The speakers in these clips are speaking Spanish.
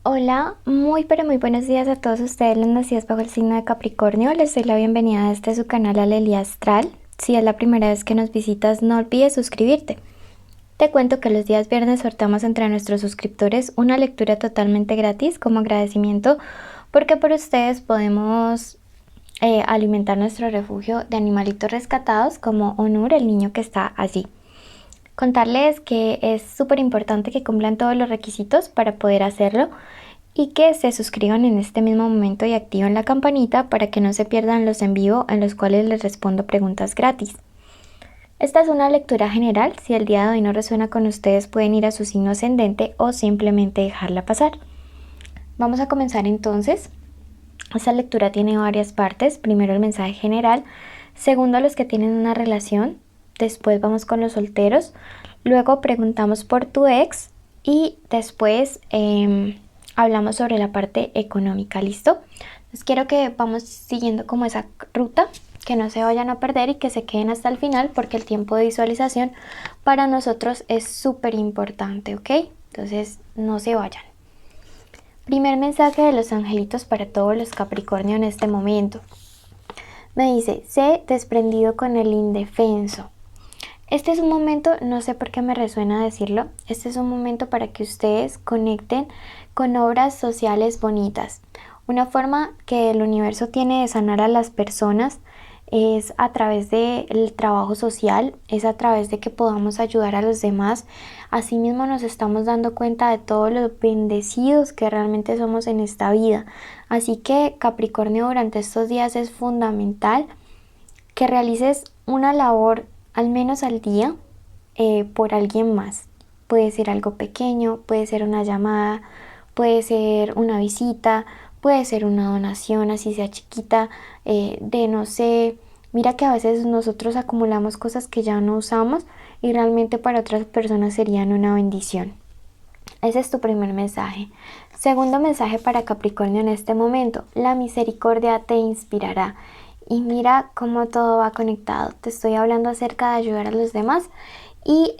Hola, muy pero muy buenos días a todos ustedes los nacidos bajo el signo de Capricornio. Les doy la bienvenida a su canal Alelia Astral. Si es la primera vez que nos visitas, no olvides suscribirte. Te cuento que los días viernes sorteamos entre nuestros suscriptores una lectura totalmente gratis como agradecimiento porque por ustedes podemos alimentar nuestro refugio de animalitos rescatados como Onur, el niño que está allí. Contarles que es súper importante que cumplan todos los requisitos para poder hacerlo y que se suscriban en este mismo momento y activen la campanita para que no se pierdan los en vivo en los cuales les respondo preguntas gratis. Esta es una lectura general. Si el día de hoy no resuena con ustedes, pueden ir a su signo ascendente o simplemente dejarla pasar. Vamos a comenzar entonces. Esta lectura tiene varias partes. Primero el mensaje general, segundo los que tienen una relación, después vamos con los solteros, luego preguntamos por tu ex y después hablamos sobre la parte económica. ¿Listo? Entonces quiero que vamos siguiendo como esa ruta, que no se vayan a perder y que se queden hasta el final porque el tiempo de visualización para nosotros es súper importante, ¿ok? Entonces no se vayan. Primer mensaje de los angelitos para todos los Capricornio en este momento. Me dice, sé desprendido con el indefenso. Este es un momento, no sé por qué me resuena decirlo, este es un momento para que ustedes conecten con obras sociales bonitas. Una forma que el universo tiene de sanar a las personas es a través del trabajo social, es a través de que podamos ayudar a los demás. Asimismo nos estamos dando cuenta de todos los bendecidos que realmente somos en esta vida. Así que Capricornio, durante estos días es fundamental que realices una labor al menos al día por alguien más. Puede ser algo pequeño, puede ser una llamada, puede ser una visita, puede ser una donación, así sea chiquita, de no sé. Mira que a veces nosotros acumulamos cosas que ya no usamos y realmente para otras personas serían una bendición. Ese es tu primer mensaje. Segundo mensaje para Capricornio en este momento. La misericordia te inspirará. Y mira cómo todo va conectado. Te estoy hablando acerca de ayudar a los demás. Y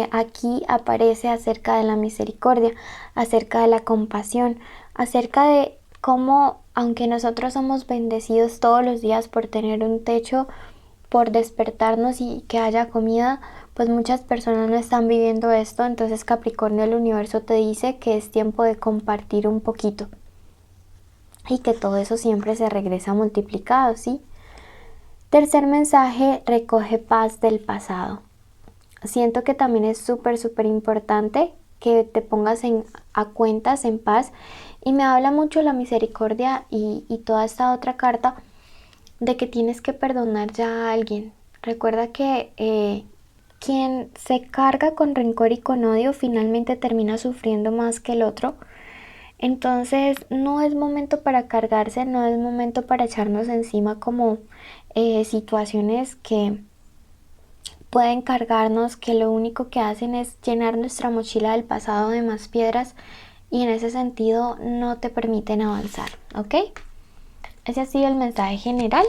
aquí aparece acerca de la misericordia, acerca de la compasión, acerca de cómo, aunque nosotros somos bendecidos todos los días por tener un techo, por despertarnos y que haya comida, pues muchas personas no están viviendo esto. Entonces Capricornio, el universo te dice que es tiempo de compartir un poquito y que todo eso siempre se regresa multiplicado, ¿sí? Tercer mensaje, recoge paz del pasado. Siento que también es súper importante que te pongas a cuentas en paz, y me habla mucho la misericordia y toda esta otra carta de que tienes que perdonar ya a alguien. Recuerda que quien se carga con rencor y con odio finalmente termina sufriendo más que el otro. Entonces no es momento para cargarse, no es momento para echarnos encima como situaciones que pueden cargarnos, que lo único que hacen es llenar nuestra mochila del pasado de más piedras y en ese sentido no te permiten avanzar, ¿ok? Ese ha sido el mensaje general.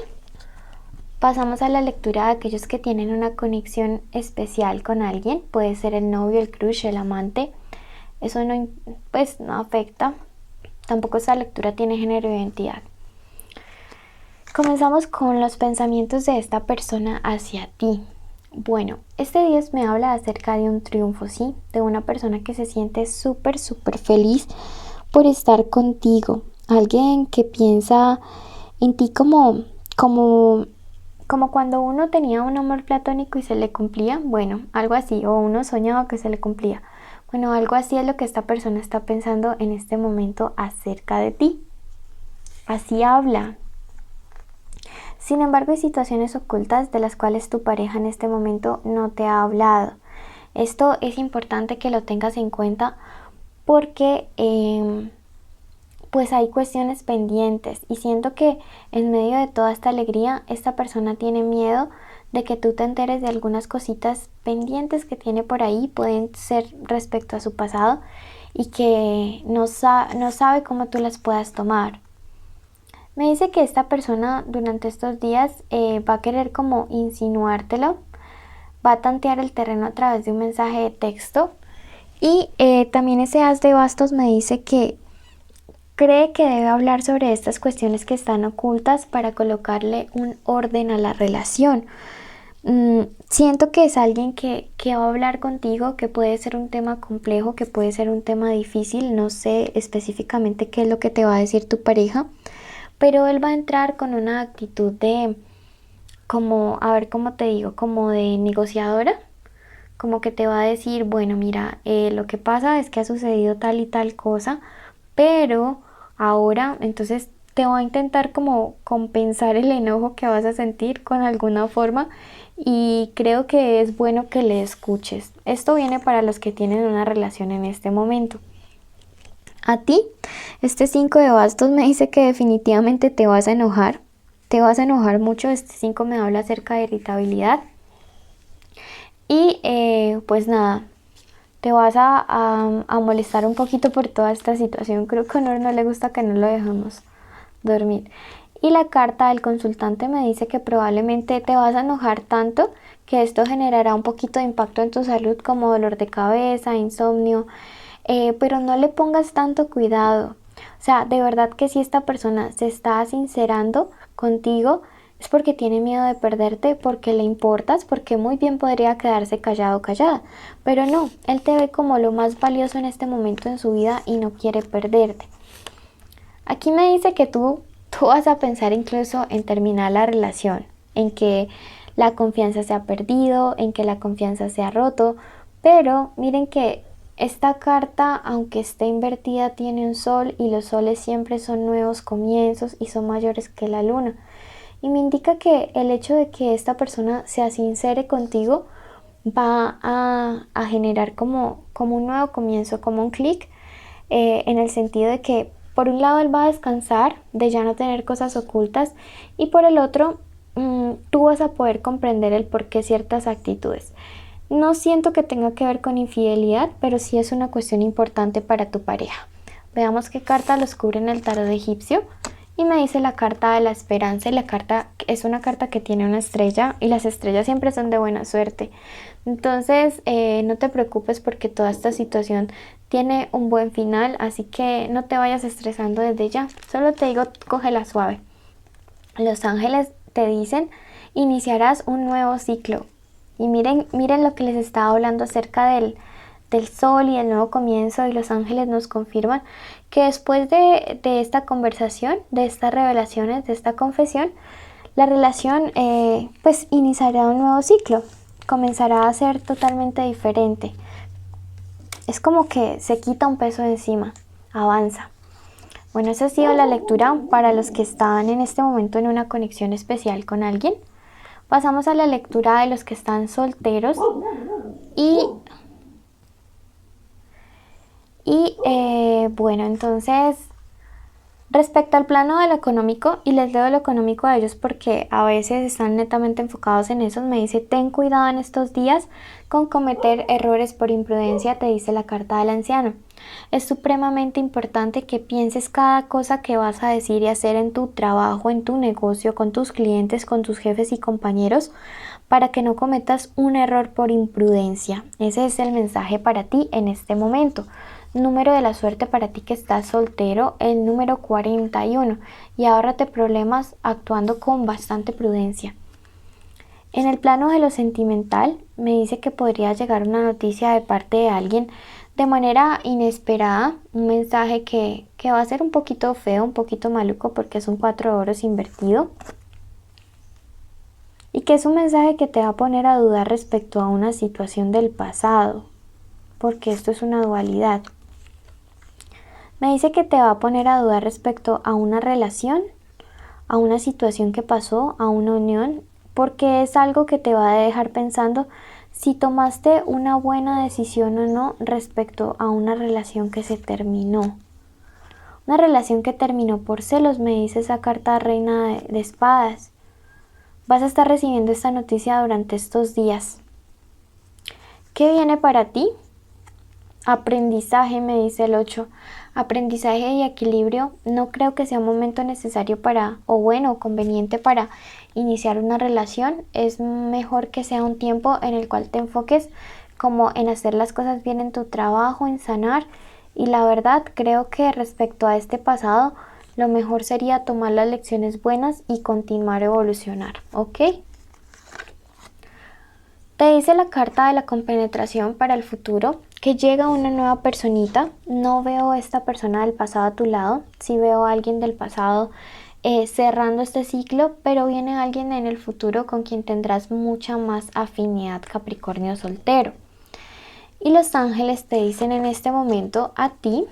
Pasamos a la lectura de aquellos que tienen una conexión especial con alguien. Puede ser el novio, el crush, el amante. Eso no, pues, no afecta. Tampoco esta lectura tiene género o identidad. Comenzamos con los pensamientos de esta persona hacia ti. Bueno, este 10 me habla acerca de un triunfo, ¿sí? De una persona que se siente súper feliz por estar contigo. Alguien que piensa en ti como cuando uno tenía un amor platónico y se le cumplía. Bueno, algo así. O uno soñaba que se le cumplía. Bueno, algo así es lo que esta persona está pensando en este momento acerca de ti. Así habla. Sin embargo, hay situaciones ocultas de las cuales tu pareja en este momento no te ha hablado. Esto es importante que lo tengas en cuenta porque pues hay cuestiones pendientes y siento que en medio de toda esta alegría esta persona tiene miedo de que tú te enteres de algunas cositas pendientes que tiene por ahí. Pueden ser respecto a su pasado y que no sabe cómo tú las puedas tomar. Me dice que esta persona durante estos días va a querer como insinuártelo, va a tantear el terreno a través de un mensaje de texto y también ese as de bastos me dice que cree que debe hablar sobre estas cuestiones que están ocultas para colocarle un orden a la relación. Siento que es alguien que va a hablar contigo, que puede ser un tema complejo, que puede ser un tema difícil. No sé específicamente qué es lo que te va a decir tu pareja, pero él va a entrar con una actitud de, como, a ver cómo te digo, como de negociadora, como que te va a decir, bueno, mira, lo que pasa es que ha sucedido tal y tal cosa, pero ahora, entonces te va a intentar como compensar el enojo que vas a sentir con alguna forma, y creo que es bueno que le escuches. Esto viene para los que tienen una relación en este momento. A ti, este 5 de bastos me dice que definitivamente te vas a enojar mucho. Este 5 me habla acerca de irritabilidad y pues nada, te vas a molestar un poquito por toda esta situación. Creo que a Honor no le gusta que no lo dejemos dormir. Y la carta del consultante me dice que probablemente te vas a enojar tanto que esto generará un poquito de impacto en tu salud, como dolor de cabeza, insomnio, pero no le pongas tanto cuidado. O sea, de verdad que si esta persona se está sincerando contigo, es porque tiene miedo de perderte, porque le importas, porque muy bien podría quedarse callado o callada. Pero no, él te ve como lo más valioso en este momento en su vida y no quiere perderte. Aquí me dice que tú vas a pensar incluso en terminar la relación, en que la confianza se ha perdido, en que la confianza se ha roto, pero miren que esta carta, aunque esté invertida, tiene un sol y los soles siempre son nuevos comienzos y son mayores que la luna. Y me indica que el hecho de que esta persona sea sincere contigo va a generar como un nuevo comienzo, como un clic, en el sentido de que por un lado él va a descansar de ya no tener cosas ocultas, y por el otro tú vas a poder comprender el por qué ciertas actitudes. No siento que tenga que ver con infidelidad, pero sí es una cuestión importante para tu pareja. Veamos qué carta los cubre en el tarot egipcio. Y me dice la carta de la esperanza, y la carta es una carta que tiene una estrella, y las estrellas siempre son de buena suerte. Entonces no te preocupes porque toda esta situación tiene un buen final, así que no te vayas estresando desde ya. Solo te digo, cógela suave. Los ángeles te dicen, iniciarás un nuevo ciclo. Y miren lo que les estaba hablando acerca del sol y el nuevo comienzo, y los ángeles nos confirman que después de esta conversación, de estas revelaciones, de esta confesión, la relación pues iniciará un nuevo ciclo, comenzará a ser totalmente diferente. Es como que se quita un peso de encima, avanza. Bueno, esa ha sido la lectura para los que están en este momento en una conexión especial con alguien. Pasamos a la lectura de los que están solteros bueno, entonces respecto al plano de lo económico, y les leo lo económico a ellos porque a veces están netamente enfocados en eso, me dice, ten cuidado en estos días con cometer errores por imprudencia, te dice la carta del anciano. Es supremamente importante que pienses cada cosa que vas a decir y hacer en tu trabajo, en tu negocio, con tus clientes, con tus jefes y compañeros, para que no cometas un error por imprudencia. Ese es el mensaje para ti en este momento. Número de la suerte para ti que estás soltero, el número 41, y ahórrate problemas actuando con bastante prudencia. En el plano de lo sentimental, me dice que podría llegar una noticia de parte de alguien de manera inesperada, un mensaje que va a ser un poquito feo, un poquito maluco, porque es un 4 de oros invertido, y que es un mensaje que te va a poner a dudar respecto a una situación del pasado, porque esto es una dualidad. Me dice que te va a poner a dudar respecto a una relación, a una situación que pasó, a una unión, porque es algo que te va a dejar pensando si tomaste una buena decisión o no respecto a una relación que se terminó. Una relación que terminó por celos, me dice esa carta reina de espadas. Vas a estar recibiendo esta noticia durante estos días. ¿Qué viene para ti? Aprendizaje, me dice el 8. Aprendizaje y equilibrio. No creo que sea un momento necesario o conveniente para iniciar una relación. Es mejor que sea un tiempo en el cual te enfoques como en hacer las cosas bien en tu trabajo, en sanar Y la verdad creo que respecto a este pasado, lo mejor sería tomar las lecciones buenas y continuar a evolucionar, ¿ok? Te dice la carta de la compenetración para el futuro que llega una nueva personita. No veo esta persona del pasado a tu lado, sí veo a alguien del pasado cerrando este ciclo, pero viene alguien en el futuro con quien tendrás mucha más afinidad, Capricornio soltero. Y los ángeles te dicen en este momento a ti,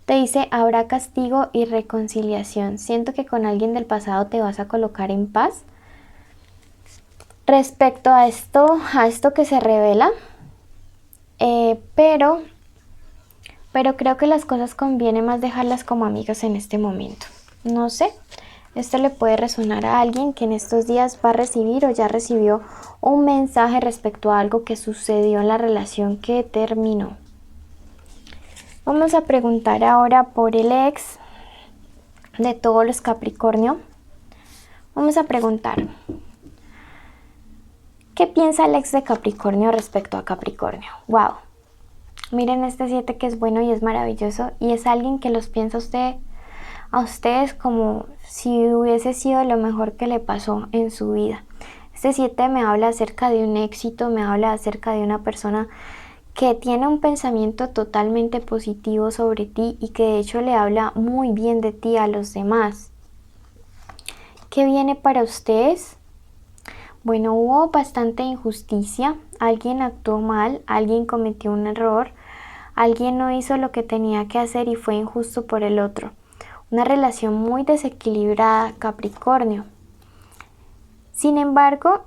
te dice habrá castigo y reconciliación. Siento que con alguien del pasado te vas a colocar en paz. Respecto a esto que se revela, pero creo que las cosas conviene más dejarlas como amigas en este momento. No sé, esto le puede resonar a alguien que en estos días va a recibir o ya recibió un mensaje respecto a algo que sucedió en la relación que terminó. Vamos a preguntar ahora por el ex de todos los Capricornio. Vamos a preguntar, ¿qué piensa el ex de Capricornio respecto a Capricornio? ¡Wow! Miren este 7 que es bueno y es maravilloso y es alguien que los piensa a ustedes como si hubiese sido lo mejor que le pasó en su vida. Este 7 me habla acerca de un éxito, me habla acerca de una persona que tiene un pensamiento totalmente positivo sobre ti y que de hecho le habla muy bien de ti a los demás. ¿Qué viene para ustedes? Bueno, hubo bastante injusticia, alguien actuó mal, alguien cometió un error, alguien no hizo lo que tenía que hacer y fue injusto por el otro. Una relación muy desequilibrada, Capricornio. Sin embargo,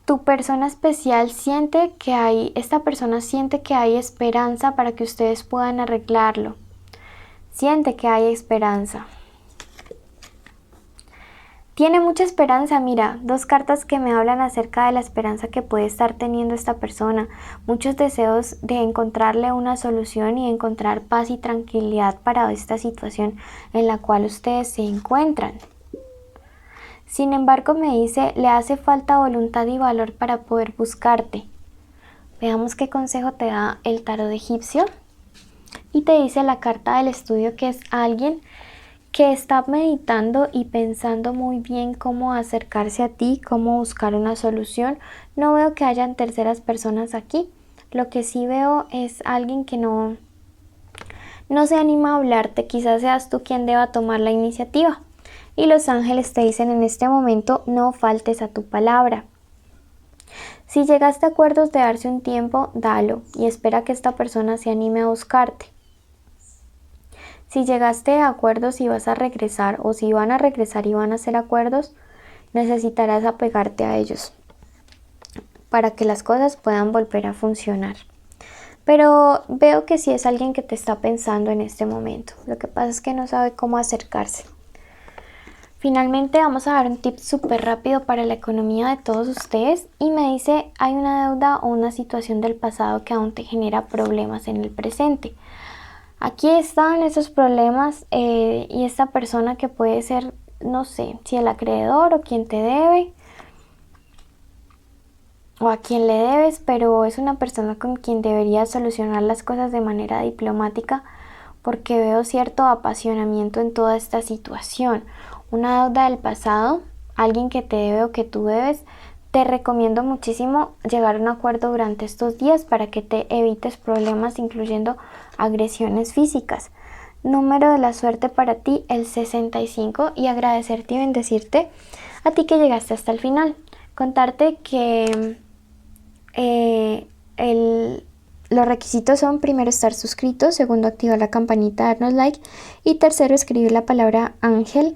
tu persona especial esta persona siente que hay esperanza para que ustedes puedan arreglarlo. Siente que hay esperanza. Tiene mucha esperanza, mira, 2 cartas que me hablan acerca de la esperanza que puede estar teniendo esta persona. Muchos deseos de encontrarle una solución y encontrar paz y tranquilidad para esta situación en la cual ustedes se encuentran. Sin embargo, me dice, le hace falta voluntad y valor para poder buscarte. Veamos qué consejo te da el tarot egipcio. Y te dice la carta del estudio que es alguien que está meditando y pensando muy bien cómo acercarse a ti, cómo buscar una solución. No veo que hayan terceras personas aquí. Lo que sí veo es alguien que no se anima a hablarte. Quizás seas tú quien deba tomar la iniciativa. Y los ángeles te dicen en este momento, no faltes a tu palabra. Si llegaste a acuerdos de darse un tiempo, dalo y espera que esta persona se anime a buscarte. Si llegaste a acuerdos y vas a regresar o si van a regresar y van a hacer acuerdos, necesitarás apegarte a ellos para que las cosas puedan volver a funcionar. Pero veo que sí es alguien que te está pensando en este momento. Lo que pasa es que no sabe cómo acercarse. Finalmente vamos a dar un tip súper rápido para la economía de todos ustedes y me dice hay una deuda o una situación del pasado que aún te genera problemas en el presente. Aquí están esos problemas y esta persona que puede ser, no sé, si el acreedor o quien te debe o a quien le debes, pero es una persona con quien deberías solucionar las cosas de manera diplomática porque veo cierto apasionamiento en toda esta situación. Una deuda del pasado, alguien que te debe o que tú debes, te recomiendo muchísimo llegar a un acuerdo durante estos días para que te evites problemas incluyendo agresiones físicas. Número de la suerte para ti, el 65, y agradecerte y bendecirte a ti que llegaste hasta el final. Contarte que los requisitos son primero estar suscrito, segundo activar la campanita, darnos like y tercero escribir la palabra ángel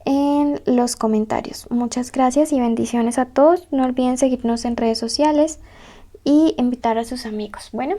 en los comentarios. Muchas gracias y bendiciones a todos. No olviden seguirnos en redes sociales y invitar a sus amigos. Bueno,